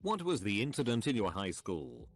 What was the incident in your high school?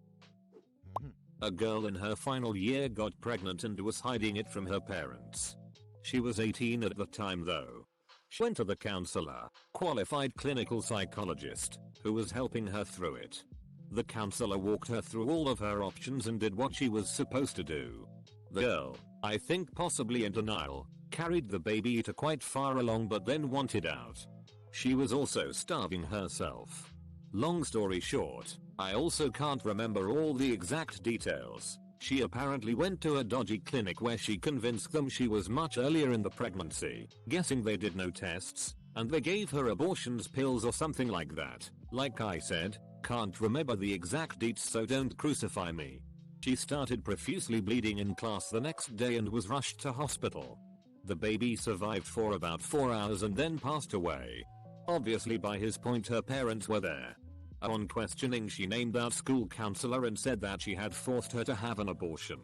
A girl in her final year got pregnant and was hiding it from her parents. She was 18 at the time though. She went to the counselor, qualified clinical psychologist, who was helping her through it. The counselor walked her through all of her options and did what she was supposed to do. The girl, I think possibly in denial, carried the baby to quite far along but then wanted out. She was also starving herself. Long story short, I also can't remember all the exact details. She apparently went to a dodgy clinic where she convinced them she was much earlier in the pregnancy, guessing they did no tests, and they gave her abortions pills or something like that. Like I said, can't remember the exact deets so don't crucify me. She started profusely bleeding in class the next day and was rushed to hospital. The baby survived for about 4 hours and then passed away. Obviously by his point her parents were there. On questioning she named our school counselor and said that she had forced her to have an abortion.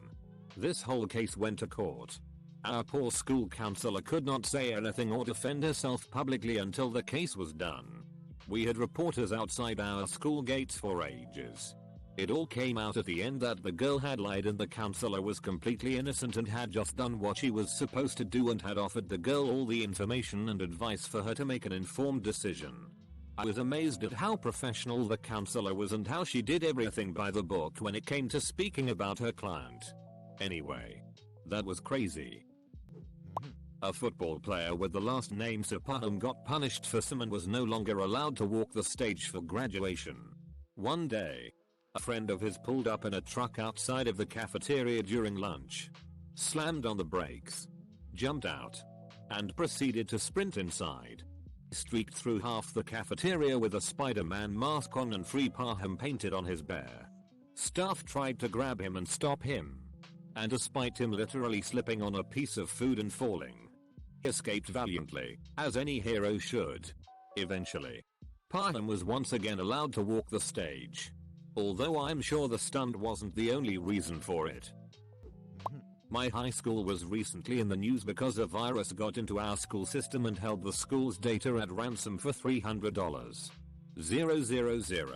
This whole case went to court. Our poor school counselor could not say anything or defend herself publicly until the case was done. We had reporters outside our school gates for ages. It all came out at the end that the girl had lied and the counselor was completely innocent and had just done what she was supposed to do and had offered the girl all the information and advice for her to make an informed decision. I was amazed at how professional the counselor was and how she did everything by the book when it came to speaking about her client. Anyway, that was crazy. A football player with the last name Sapaham got punished for some and was no longer allowed to walk the stage for graduation. One day, a friend of his pulled up in a truck outside of the cafeteria during lunch, slammed on the brakes, jumped out, and proceeded to sprint inside. Streaked through half the cafeteria with a Spider-Man mask on and Free Paham painted on his bear. Staff tried to grab him and stop him. And despite him literally slipping on a piece of food and falling, he escaped valiantly, as any hero should. Eventually, Paham was once again allowed to walk the stage. Although I'm sure the stunt wasn't the only reason for it. My high school was recently in the news because a virus got into our school system and held the school's data at ransom for $300. 000.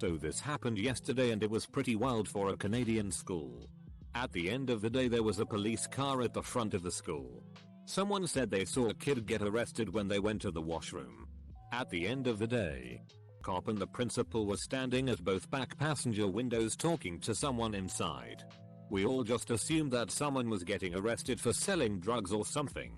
So this happened yesterday and it was pretty wild for a Canadian school. At the end of the day there was a police car at the front of the school. Someone said they saw a kid get arrested when they went to the washroom. At the end of the day, cop and the principal were standing at both back passenger windows talking to someone inside. We all just assumed that someone was getting arrested for selling drugs or something.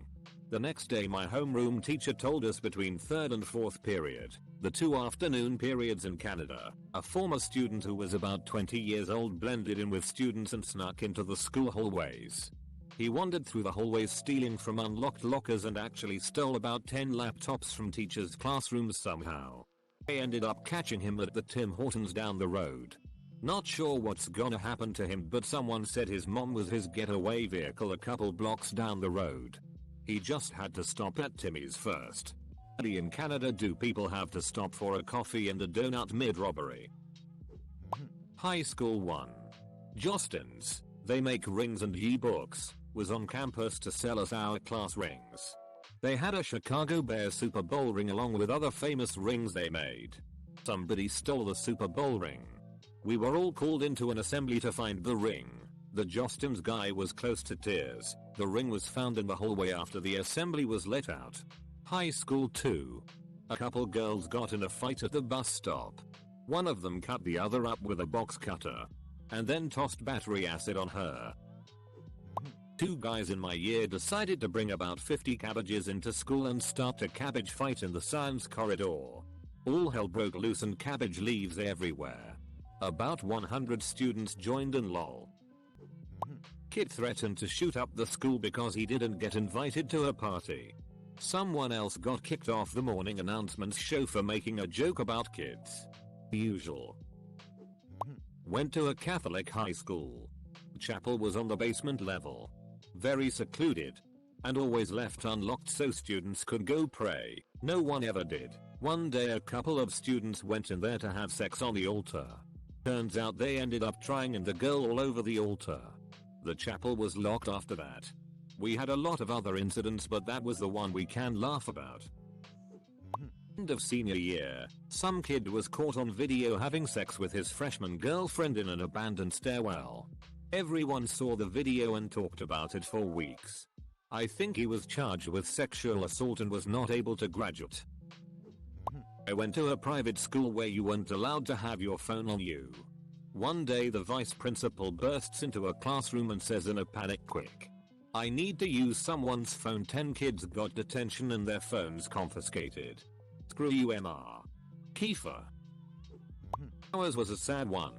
The next day my homeroom teacher told us between 3rd and 4th period, the 2 afternoon periods in Canada, a former student who was about 20 years old blended in with students and snuck into the school hallways. He wandered through the hallways stealing from unlocked lockers and actually stole about 10 laptops from teachers' classrooms somehow. They ended up catching him at the Tim Hortons down the road. Not sure what's gonna happen to him but someone said his mom was his getaway vehicle a couple blocks down the road. He just had to stop at Timmy's first. In Canada do people have to stop for a coffee and a donut mid-robbery? High School 1. Jostens, they make rings and e-books, was on campus to sell us our class rings. They had a Chicago Bears Super Bowl ring along with other famous rings they made. Somebody stole the Super Bowl ring. We were all called into an assembly to find the ring. The Jostens guy was close to tears. The ring was found in the hallway after the assembly was let out. High School 2. A couple girls got in a fight at the bus stop. One of them cut the other up with a box cutter, and then tossed battery acid on her. 2 guys in my year decided to bring about 50 cabbages into school and start a cabbage fight in the science corridor. All hell broke loose and cabbage leaves everywhere. About 100 students joined in lol. Kid threatened to shoot up the school because he didn't get invited to a party. Someone else got kicked off the morning announcements show for making a joke about kids. Usual. Went to a Catholic high school. Chapel was on the basement level. Very secluded. And always left unlocked so students could go pray. No one ever did. One day a couple of students went in there to have sex on the altar. Turns out they ended up trying and the girl all over the altar. The chapel was locked after that. We had a lot of other incidents but that was the one we can laugh about. End of senior year, some kid was caught on video having sex with his freshman girlfriend in an abandoned stairwell. Everyone saw the video and talked about it for weeks. I think he was charged with sexual assault and was not able to graduate. I went to a private school where you weren't allowed to have your phone on you. One day the vice principal bursts into a classroom and says in a panic, "Quick, I need to use someone's phone." 10 kids got detention and their phones confiscated. Screw you, Mr. Kiefer. Ours was a sad one.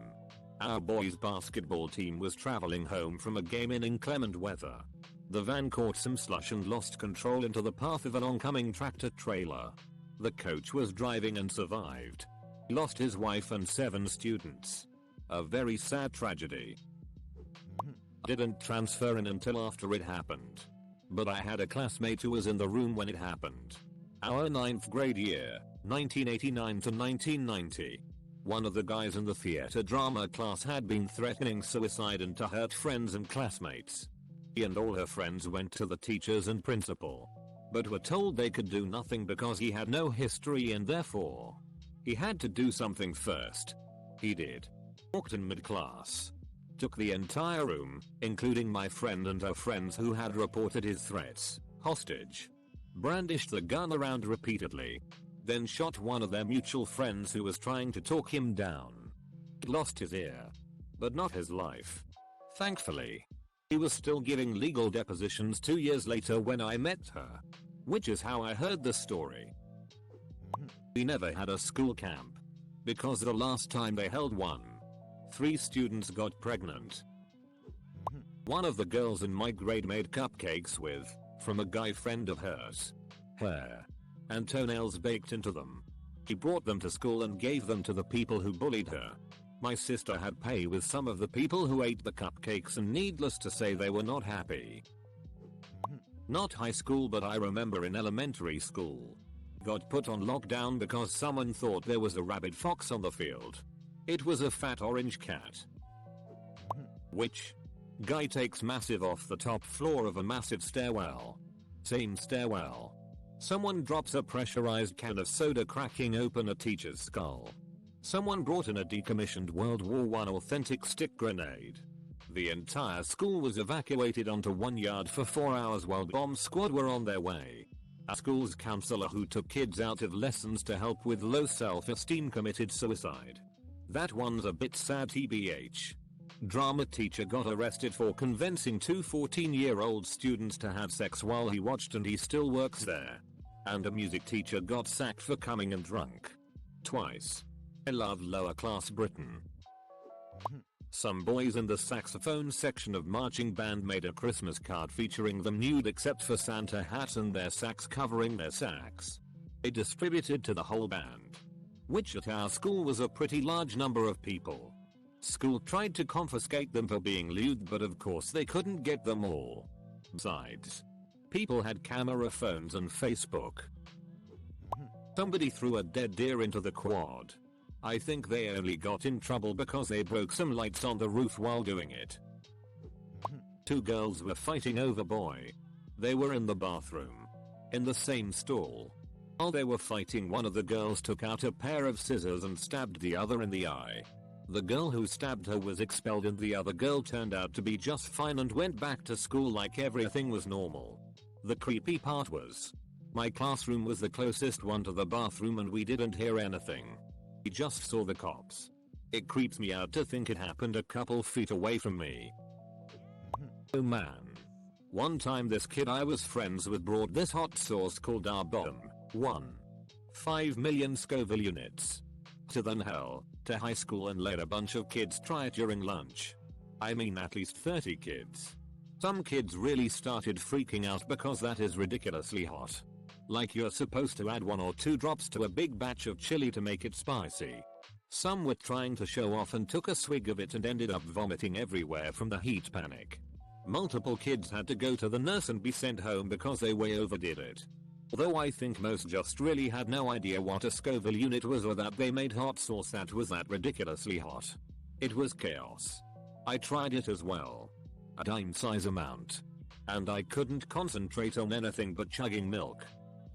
Our boys' basketball team was traveling home from a game in inclement weather. The van caught some slush and lost control into the path of an oncoming tractor trailer. The coach was driving and survived. Lost his wife and 7 students. A very sad tragedy. Didn't transfer in until after it happened. But I had a classmate who was in the room when it happened. Our 9th grade year, 1989 to 1990. One of the guys in the theater drama class had been threatening suicide and to hurt friends and classmates. He and all her friends went to the teachers and principal, but were told they could do nothing because he had no history and therefore he had to do something first. He did. Walked in mid-class. Took the entire room, including my friend and her friends who had reported his threats, hostage. Brandished the gun around repeatedly. Then shot one of their mutual friends who was trying to talk him down. Lost his ear, but not his life. Thankfully, he was still giving legal depositions 2 years later when I met her. Which is how I heard the story. We never had a school camp. Because the last time they held one, 3 students got pregnant. One of the girls in my grade made cupcakes with, from a guy friend of hers, hair and toenails baked into them. He brought them to school and gave them to the people who bullied her. My sister had pay with some of the people who ate the cupcakes and needless to say they were not happy. Not high school, but I remember in elementary school. Got put on lockdown because someone thought there was a rabid fox on the field. It was a fat orange cat. Which guy takes massive off the top floor of a massive stairwell. Same stairwell. Someone drops a pressurized can of soda cracking open a teacher's skull. Someone brought in a decommissioned World War I authentic stick grenade. The entire school was evacuated onto one yard for 4 hours while bomb squad were on their way. A school's counselor who took kids out of lessons to help with low self-esteem committed suicide. That one's a bit sad tbh. Drama teacher got arrested for convincing 2 14-year-old students to have sex while he watched and he still works there. And a music teacher got sacked for coming in drunk. Twice. I love lower class Britain. Some boys in the saxophone section of marching band made a Christmas card featuring them nude except for Santa hats and their sax covering their sax. They distributed to the whole band, which at our school was a pretty large number of people. School tried to confiscate them for being lewd, but of course they couldn't get them all. Besides, people had camera phones and Facebook. Somebody threw a dead deer into the quad. I think they only got in trouble because they broke some lights on the roof while doing it. 2 girls were fighting over boy. They were in the bathroom, in the same stall. While they were fighting, one of the girls took out a pair of scissors and stabbed the other in the eye. The girl who stabbed her was expelled and the other girl turned out to be just fine and went back to school like everything was normal. The creepy part was, my classroom was the closest one to the bathroom and we didn't hear anything. We just saw the cops. It creeps me out to think it happened a couple feet away from me. Oh man. One time this kid I was friends with brought this hot sauce called our bomb, 5 million Scoville units, to the hell, to high school and let a bunch of kids try it during lunch. I mean at least 30 kids. Some kids really started freaking out because that is ridiculously hot. Like you're supposed to add 1 or 2 drops to a big batch of chili to make it spicy. Some were trying to show off and took a swig of it and ended up vomiting everywhere from the heat panic. Multiple kids had to go to the nurse and be sent home because they way overdid it. Although I think most just really had no idea what a Scoville unit was or that they made hot sauce that was that ridiculously hot. It was chaos. I tried it as well. A dime size amount. And I couldn't concentrate on anything but chugging milk.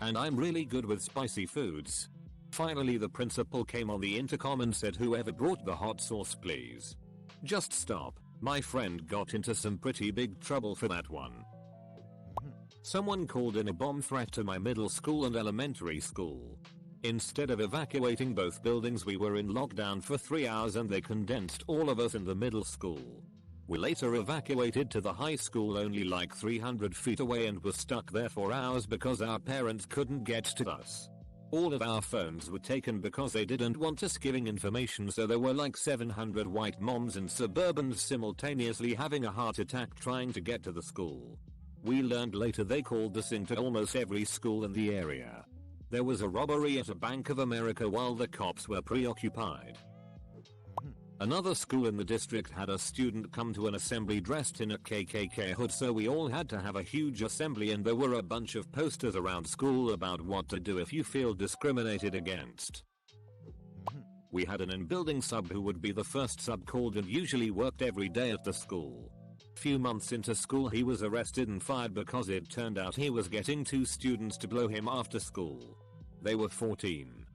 And I'm really good with spicy foods. Finally the principal came on the intercom and said, whoever brought the hot sauce please. Just stop. My friend got into some pretty big trouble for that one. Someone called in a bomb threat to my middle school and elementary school. Instead of evacuating both buildings, we were in lockdown for 3 hours and they condensed all of us in the middle school. We later evacuated to the high school only like 300 feet away and were stuck there for hours because our parents couldn't get to us. All of our phones were taken because they didn't want us giving information, so there were like 700 white moms and suburbans simultaneously having a heart attack trying to get to the school. We learned later they called this into almost every school in the area. There was a robbery at a Bank of America while the cops were preoccupied. Another school in the district had a student come to an assembly dressed in a KKK hood, so we all had to have a huge assembly and there were a bunch of posters around school about what to do if you feel discriminated against. We had an in-building sub who would be the first sub called and usually worked every day at the school. Few months into school he was arrested and fired because it turned out he was getting 2 students to blow him after school. They were 14.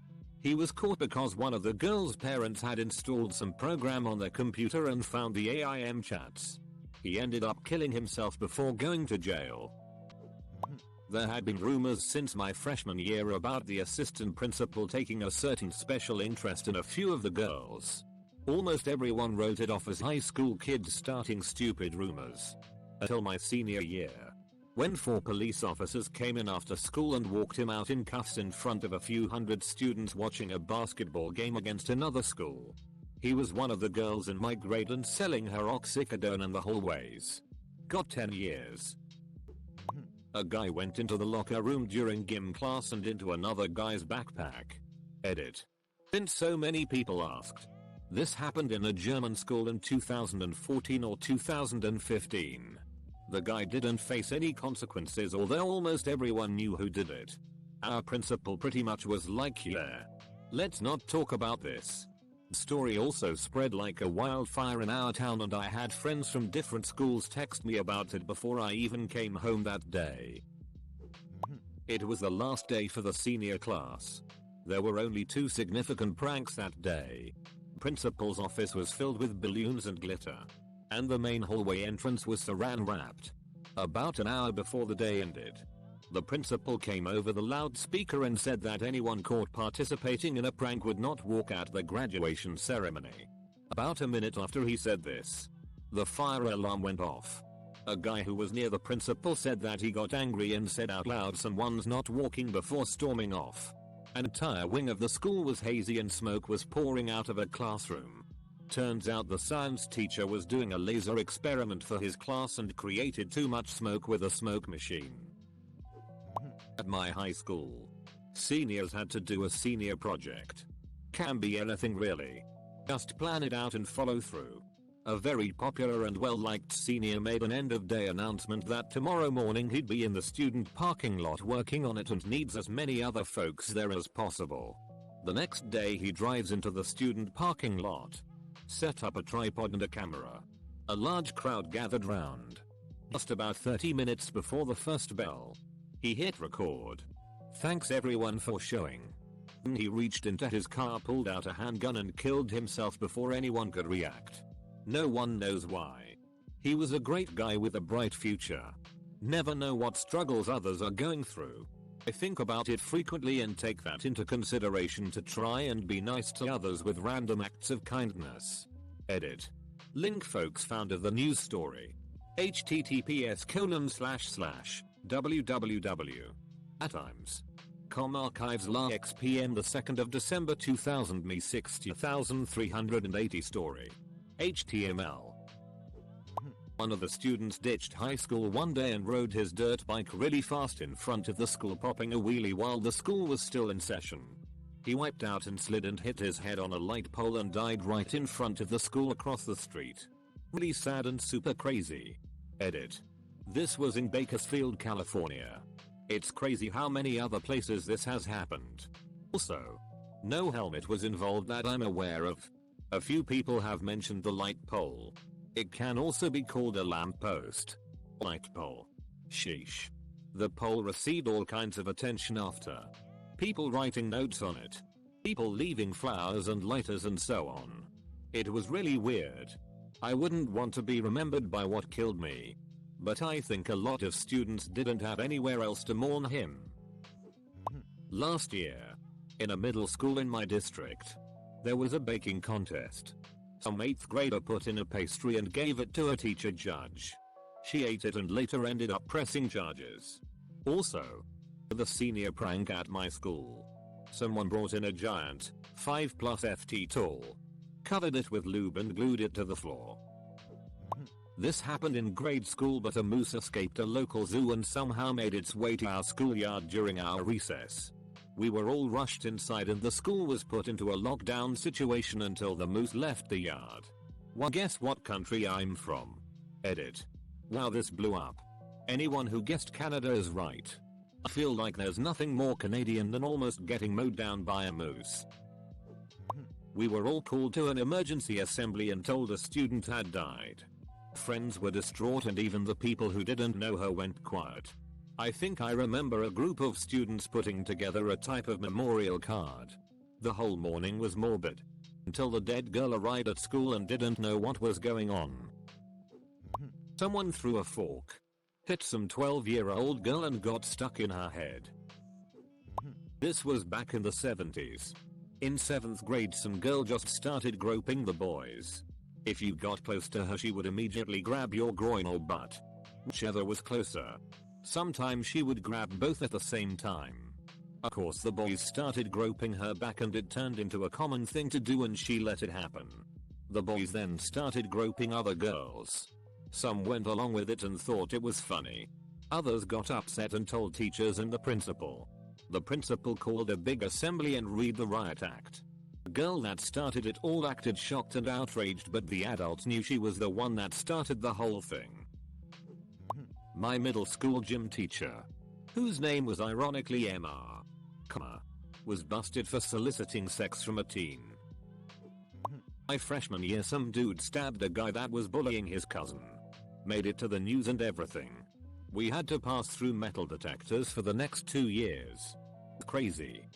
He was caught because one of the girls' parents had installed some program on their computer and found the AIM chats. He ended up killing himself before going to jail. There had been rumors since my freshman year about the assistant principal taking a certain special interest in a few of the girls. Almost everyone wrote it off as high school kids starting stupid rumors. Until my senior year, when 4 police officers came in after school and walked him out in cuffs in front of a few hundred students watching a basketball game against another school. He was one of the girls in my grade and selling her oxycodone in the hallways. Got 10 years. A guy went into the locker room during gym class and into another guy's backpack. Edit. Since so many people asked. This happened in a German school in 2014 or 2015. The guy didn't face any consequences, although almost everyone knew who did it. Our principal pretty much was like, yeah, let's not talk about this. The story also spread like a wildfire in our town and I had friends from different schools text me about it before I even came home that day. It was the last day for the senior class. There were only 2 significant pranks that day. Principal's office was filled with balloons and glitter. And the main hallway entrance was saran wrapped. About an hour before the day ended, the principal came over the loudspeaker and said that anyone caught participating in a prank would not walk at the graduation ceremony. About a minute after he said this, the fire alarm went off. A guy who was near the principal said that he got angry and said out loud, "Someone's not walking," before storming off. An entire wing of the school was hazy and smoke was pouring out of a classroom. Turns out the science teacher was doing a laser experiment for his class and created too much smoke with a smoke machine. At my high school, seniors had to do a senior project. Can be anything really. Just plan it out and follow through. A very popular and well-liked senior made an end-of-day announcement that tomorrow morning he'd be in the student parking lot working on it and needs as many other folks there as possible. The next day he drives into the student parking lot, set up a tripod and a camera. A large crowd gathered round. Just about 30 minutes before the first bell, he hit record. "Thanks everyone for showing." Then he reached into his car, pulled out a handgun and killed himself before anyone could react. No one knows why. He was a great guy with a bright future. Never know what struggles others are going through. I think about it frequently and take that into consideration to try and be nice to others with random acts of kindness. Edit. Link folks found of the news story. https://www.times.com archives la xpm the 2nd of December 2000 me 60,380 story. HTML. One of the students ditched high school one day and rode his dirt bike really fast in front of the school, popping a wheelie while the school was still in session. He wiped out and slid and hit his head on a light pole and died right in front of the school across the street. Really sad and super crazy. Edit. This was in Bakersfield, California. It's crazy how many other places this has happened. Also, no helmet was involved that I'm aware of. A few people have mentioned the light pole. It can also be called a lamp post. Light pole. Sheesh. The poll received all kinds of attention after. People writing notes on it. People leaving flowers and lighters and so on. It was really weird. I wouldn't want to be remembered by what killed me. But I think a lot of students didn't have anywhere else to mourn him. Last year, in a middle school in my district, there was a baking contest. Some 8th grader put in a pastry and gave it to a teacher judge. She ate it and later ended up pressing charges. Also, the senior prank at my school. Someone brought in a giant, 5+ ft tall, covered it with lube and glued it to the floor. This happened in grade school, but a moose escaped a local zoo and somehow made its way to our schoolyard during our recess. We were all rushed inside and the school was put into a lockdown situation until the moose left the yard. Well, guess what country I'm from? Edit. Wow, this blew up. Anyone who guessed Canada is right. I feel like there's nothing more Canadian than almost getting mowed down by a moose. We were all called to an emergency assembly and told a student had died. Friends were distraught and even the people who didn't know her went quiet. I think I remember a group of students putting together a type of memorial card. The whole morning was morbid. Until the dead girl arrived at school and didn't know what was going on. Someone threw a fork, hit some 12-year-old girl and got stuck in her head. This was back in the 70s. In 7th grade some girl just started groping the boys. If you got close to her she would immediately grab your groin or butt, whichever was closer. Sometimes she would grab both at the same time. Of course the boys started groping her back and it turned into a common thing to do and she let it happen. The boys then started groping other girls. Some went along with it and thought it was funny. Others got upset and told teachers and the principal. The principal called a big assembly and read the riot act. The girl that started it all acted shocked and outraged, but the adults knew she was the one that started the whole thing. My middle school gym teacher, whose name was ironically MR, was busted for soliciting sex from a teen. My freshman year some dude stabbed a guy that was bullying his cousin. Made it to the news and everything. We had to pass through metal detectors for the next 2 years. Crazy.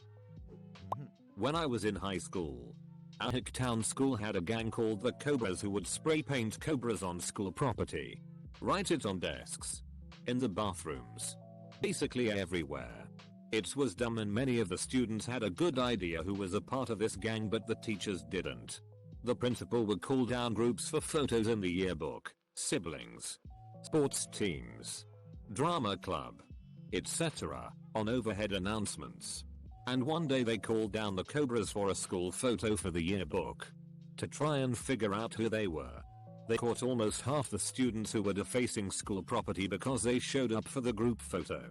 When I was in high school, our Hicktown school had a gang called the Cobras who would spray paint cobras on school property. Write it on desks. In the bathrooms. Basically everywhere. It was dumb and many of the students had a good idea who was a part of this gang, but the teachers didn't. The principal would call down groups for photos in the yearbook, siblings, sports teams, drama club, etc. on overhead announcements. And one day they called down the Cobras for a school photo for the yearbook. To try and figure out who they were. They caught almost half the students who were defacing school property because they showed up for the group photo.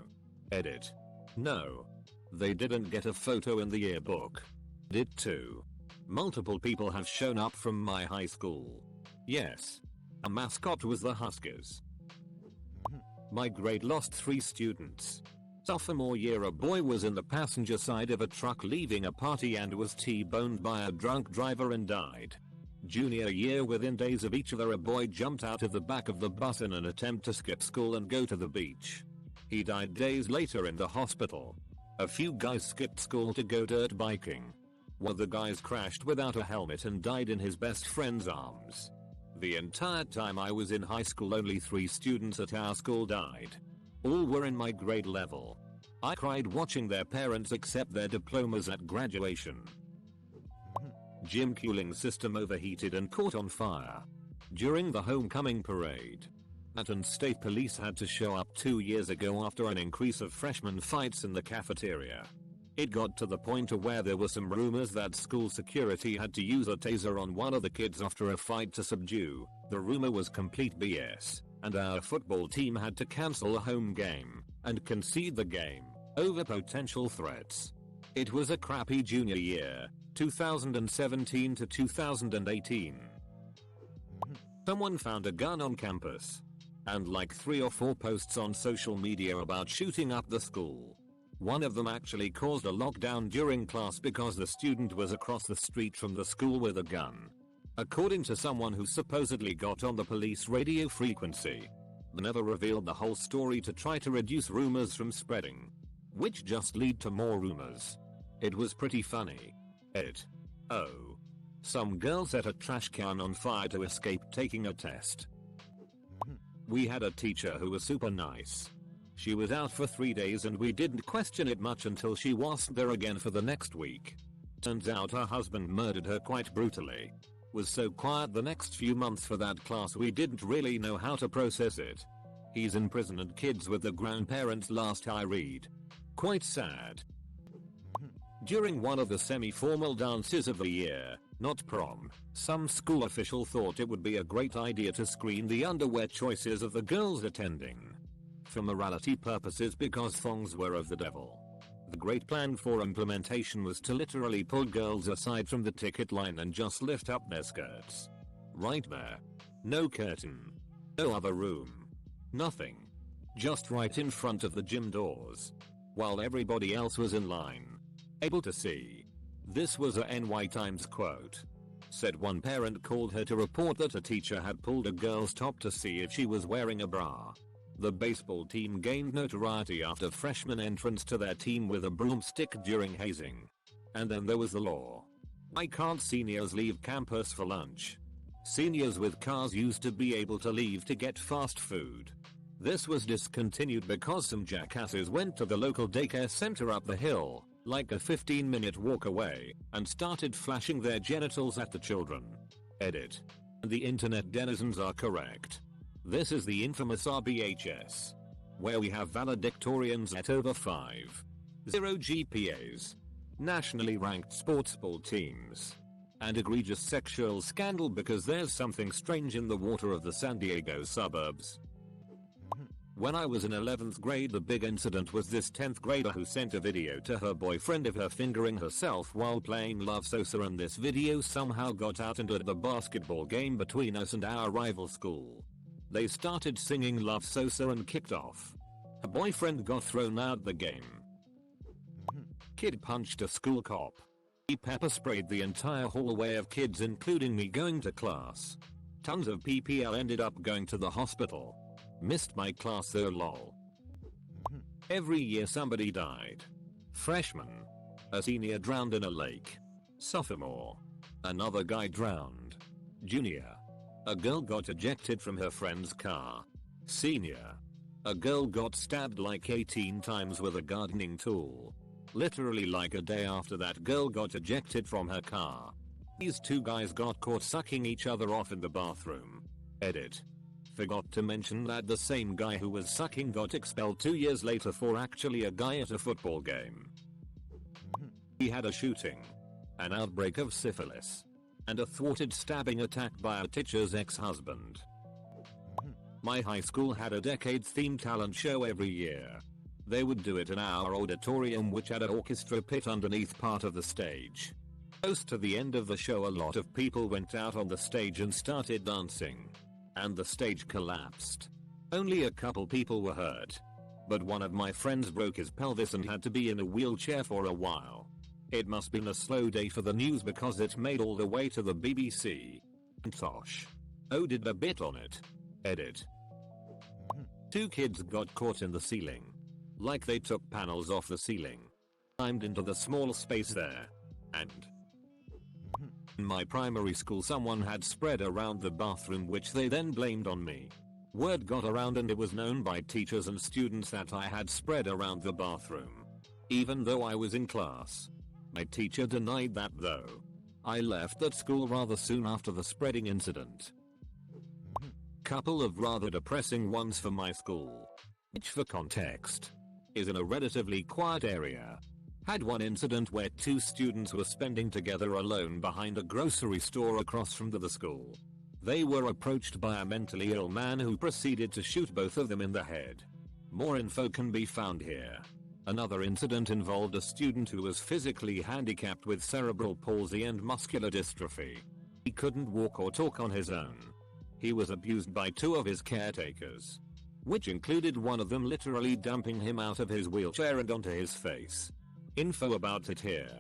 Edit. No. They didn't get a photo in the yearbook. Did too. Multiple people have shown up from my high school. Yes. A mascot was the Huskers. My grade lost 3 students. Sophomore year a boy was in the passenger side of a truck leaving a party and was T-boned by a drunk driver and died. Junior year within days of each other a boy jumped out of the back of the bus in an attempt to skip school and go to the beach. He died days later in the hospital. A few guys skipped school to go dirt biking. One of the guys crashed without a helmet and died in his best friend's arms. The entire time I was in high school only 3 students at our school died. All were in my grade level. I cried watching their parents accept their diplomas at graduation. Gym cooling system overheated and caught on fire. During the homecoming parade. Athens State Police had to show up 2 years ago after an increase of freshman fights in the cafeteria. It got to the point of where there were some rumors that school security had to use a taser on one of the kids after a fight to subdue. The rumor was complete BS, and our football team had to cancel a home game and concede the game over potential threats. It was a crappy junior year, 2017 to 2018. Someone found a gun on campus. And like 3 or 4 posts on social media about shooting up the school. One of them actually caused a lockdown during class because the student was across the street from the school with a gun. According to someone who supposedly got on the police radio frequency, never revealed the whole story to try to reduce rumors from spreading, which just lead to more rumors. It was pretty funny. Oh. Some girl set a trash can on fire to escape taking a test. We had a teacher who was super nice. She was out for 3 days and we didn't question it much until she wasn't there again for the next week. Turns out her husband murdered her quite brutally. Was so quiet the next few months for that class we didn't really know how to process it. He's in prison and kids with the grandparents last I read. Quite sad. During one of the semi-formal dances of the year, not prom, some school official thought it would be a great idea to screen the underwear choices of the girls attending. For morality purposes because thongs were of the devil. The great plan for implementation was to literally pull girls aside from the ticket line and just lift up their skirts. Right there. No curtain. No other room. Nothing. Just right in front of the gym doors. While everybody else was in line. Able to see. This was a NY Times quote. Said one parent called her to report that a teacher had pulled a girl's top to see if she was wearing a bra. The baseball team gained notoriety after freshmen entrance to their team with a broomstick during hazing. And then there was the law. Why can't seniors leave campus for lunch? Seniors with cars used to be able to leave to get fast food. This was discontinued because some jackasses went to the local daycare center up the hill, like a 15-minute walk away, and started flashing their genitals at the children. Edit. The internet denizens are correct. This is the infamous RBHS. Where we have valedictorians at over 5.0 GPAs. Nationally ranked sports ball teams. And egregious sexual scandal because there's something strange in the water of the San Diego suburbs. When I was in 11th grade the big incident was this 10th grader who sent a video to her boyfriend of her fingering herself while playing Love Sosa, and this video somehow got out into the basketball game between us and our rival school. They started singing Love Sosa and kicked off. Her boyfriend got thrown out the game. Kid punched a school cop. He pepper sprayed the entire hallway of kids including me going to class. Tons of PPL ended up going to the hospital. Missed my class though lol. Every year somebody died. Freshman. A senior drowned in a lake. Sophomore. Another guy drowned. Junior. A girl got ejected from her friend's car. Senior. A girl got stabbed like 18 times with a gardening tool. Literally like a day after that girl got ejected from her car. These two guys got caught sucking each other off in the bathroom. Edit. Forgot to mention that the same guy who was sucking got expelled 2 years later for actually a guy at a football game. He had a shooting. An outbreak of syphilis. And a thwarted stabbing attack by a teacher's ex-husband. My high school had a decade-themed talent show every year. They would do it in our auditorium, which had an orchestra pit underneath part of the stage. Close to the end of the show a lot of people went out on the stage and started dancing. And the stage collapsed. Only a couple people were hurt. But one of my friends broke his pelvis and had to be in a wheelchair for a while. It must been a slow day for the news because it made all the way to the BBC. And Tosh. Oh, did a bit on it. Edit. 2 kids got caught in the ceiling. Like they took panels off the ceiling. Climbed into the small space there. And in my primary school someone had spread around the bathroom, which they then blamed on me. Word got around and it was known by teachers and students that I had spread around the bathroom. Even though I was in class. My teacher denied that though. I left that school rather soon after the spreading incident. Couple of rather depressing ones for my school. Which for context, is in a relatively quiet area. Had one incident where 2 students were spending together alone behind a grocery store across from the school. They were approached by a mentally ill man who proceeded to shoot both of them in the head. More info can be found here. Another incident involved a student who was physically handicapped with cerebral palsy and muscular dystrophy. He couldn't walk or talk on his own. He was abused by 2 of his caretakers. Which included one of them literally dumping him out of his wheelchair and onto his face. Info about it here.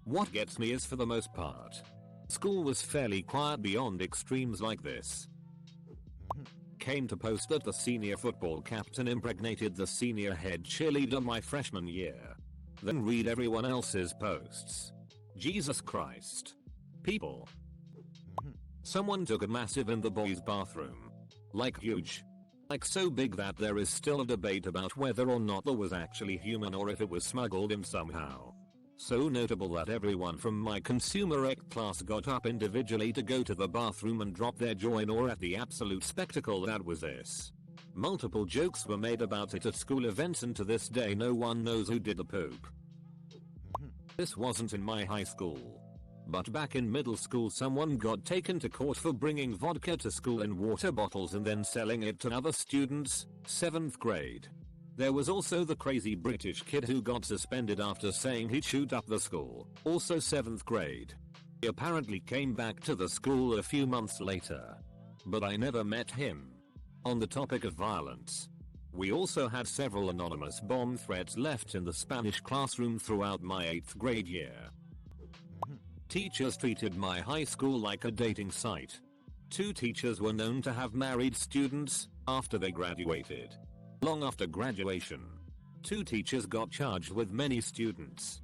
What gets me is for the most part, school was fairly quiet beyond extremes like this. came to post that the senior football captain impregnated the senior head cheerleader my freshman year. Then read everyone else's posts. Jesus Christ. People. Someone took a massive in the boys' bathroom. Like huge. Like so big that there is still a debate about whether or not it was actually human or if it was smuggled in somehow. So notable that everyone from my consumer ec class got up individually to go to the bathroom and drop their jaw in awe at the absolute spectacle that was this. Multiple jokes were made about it at school events, and to this day no one knows who did the poop. This wasn't in my high school. But back in middle school someone got taken to court for bringing vodka to school in water bottles and then selling it to other students, 7th grade. There was also the crazy British kid who got suspended after saying he chewed up the school, also 7th grade. He apparently came back to the school a few months later. But I never met him. On the topic of violence, we also had several anonymous bomb threats left in the Spanish classroom throughout my 8th grade year. Teachers treated my high school like a dating site. 2 teachers were known to have married students after they graduated. Long after graduation, 2 teachers got charged with many students.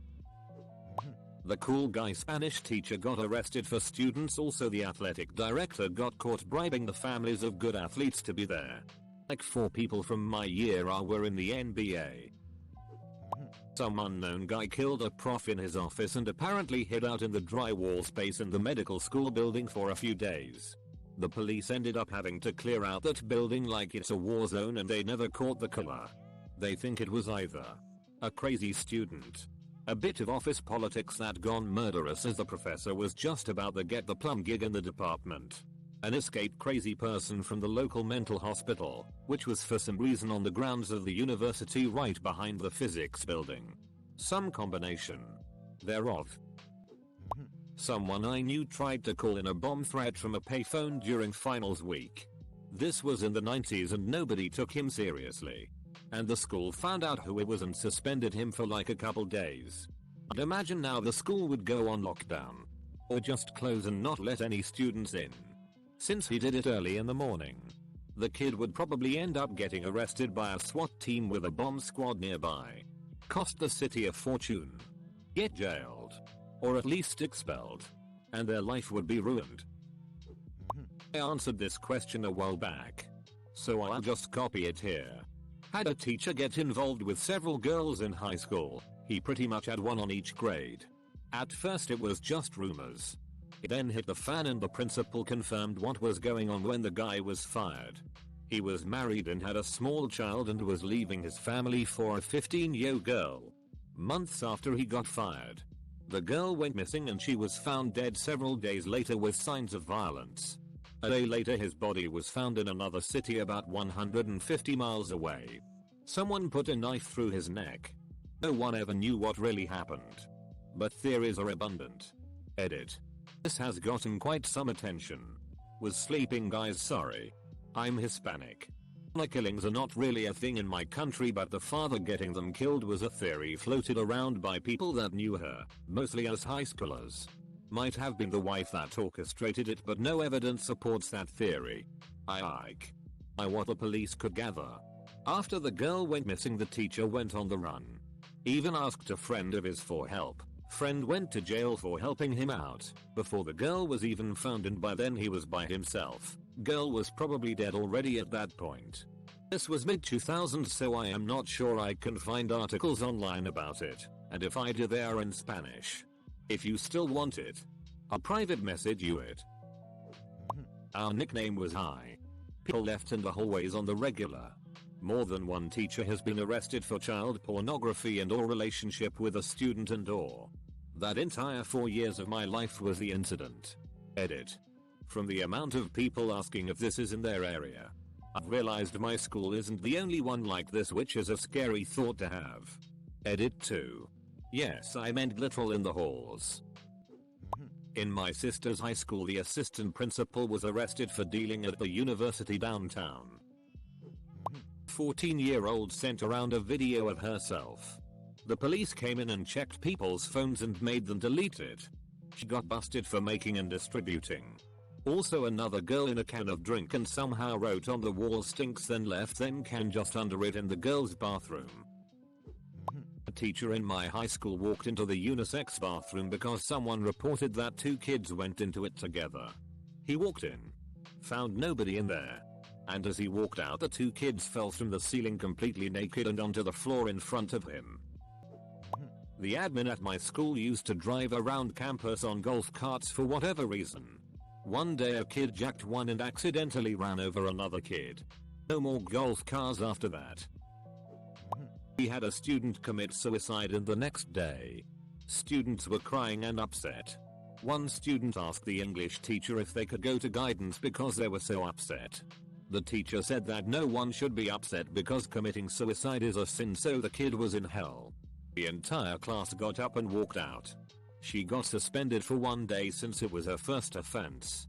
The cool guy Spanish teacher got arrested for students. Also the athletic director got caught bribing the families of good athletes to be there. Like 4 people from my year were in the NBA. Some unknown guy killed a prof in his office and apparently hid out in the drywall space in the medical school building for a few days. The police ended up having to clear out that building like it's a war zone, and they never caught the killer. They think it was either a crazy student, a bit of office politics that gone murderous as the professor was just about to get the plum gig in the department, an escaped crazy person from the local mental hospital, which was for some reason on the grounds of the university right behind the physics building. Some combination thereof. Someone I knew tried to call in a bomb threat from a payphone during finals week. This was in the 90s and nobody took him seriously. And the school found out who it was and suspended him for like a couple days. I'd imagine now the school would go on lockdown. Or just close and not let any students in. Since he did it early in the morning, the kid would probably end up getting arrested by a SWAT team with a bomb squad nearby. Cost the city a fortune. Get jailed. Or at least expelled. And their life would be ruined. I answered this question a while back, so I'll just copy it here. Had a teacher get involved with several girls in high school. He pretty much had one on each grade. At first it was just rumors. It then hit the fan and the principal confirmed what was going on when the guy was fired. He was married and had a small child and was leaving his family for a 15-year-old girl. Months after he got fired, the girl went missing and she was found dead several days later with signs of violence. A day later his body was found in another city about 150 miles away. Someone put a knife through his neck. No one ever knew what really happened. But theories are abundant. Edit. This has gotten quite some attention. Was sleeping guys sorry? I'm Hispanic. Honor killings are not really a thing in my country, but the father getting them killed was a theory floated around by people that knew her, mostly as high schoolers. Might have been the wife that orchestrated it, but no evidence supports that theory. I what the police could gather. After the girl went missing, the teacher went on the run. Even asked a friend of his for help. Friend went to jail for helping him out before the girl was even found, and by then he was by himself. Girl was probably dead already at that point. This was mid-2000s, so I am not sure I can find articles online about it, and if I do they are in Spanish. If you still want it, I'll private message you it. Our nickname was High. People left in the hallways on the regular. More than one teacher has been arrested for child pornography and or relationship with a student and or. That entire 4 years of my life was the incident. Edit. From the amount of people asking if this is in their area, I've realized my school isn't the only one like this, which is a scary thought to have. Edit 2. Yes, I meant literal in the halls. In my sister's high school, the assistant principal was arrested for dealing at the university downtown. 14-year-old sent around a video of herself. The police came in and checked people's phones and made them delete it. She got busted for making and distributing Also another girl in a can of drink and somehow wrote on the wall stinks then left then can just under it in the girls' bathroom. A teacher in my high school walked into the unisex bathroom because someone reported that 2 kids went into it together. He walked in, found nobody in there, and as he walked out the 2 kids fell from the ceiling completely naked and onto the floor in front of him. The admin at my school used to drive around campus on golf carts for whatever reason. One day a kid jacked one and accidentally ran over another kid. No more golf cars after that. We had a student commit suicide and the next day, students were crying and upset. One student asked the English teacher if they could go to guidance because they were so upset. The teacher said that no one should be upset because committing suicide is a sin, so the kid was in hell. The entire class got up and walked out. She got suspended for 1 day since it was her first offense.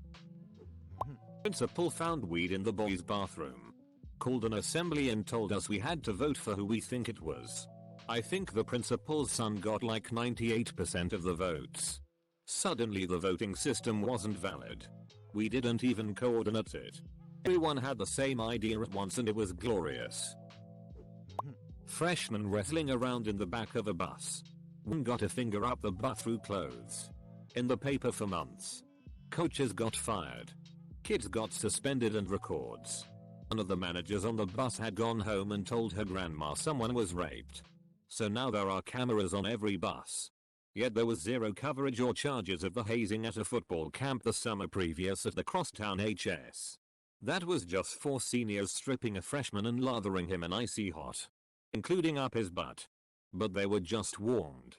Principal found weed in the boys' bathroom. Called an assembly and told us we had to vote for who we think it was. I think the principal's son got like 98% of the votes. Suddenly the voting system wasn't valid. We didn't even coordinate it. Everyone had the same idea at once and it was glorious. Freshmen wrestling around in the back of a bus. One got a finger up the butt through clothes. In the paper for months. Coaches got fired. Kids got suspended and records. One of the managers on the bus had gone home and told her grandma someone was raped. So now there are cameras on every bus. Yet there was zero coverage or charges of the hazing at a football camp the summer previous at the Crosstown HS. That was just 4 seniors stripping a freshman and lathering him in icy hot, including up his butt. But they were just warned.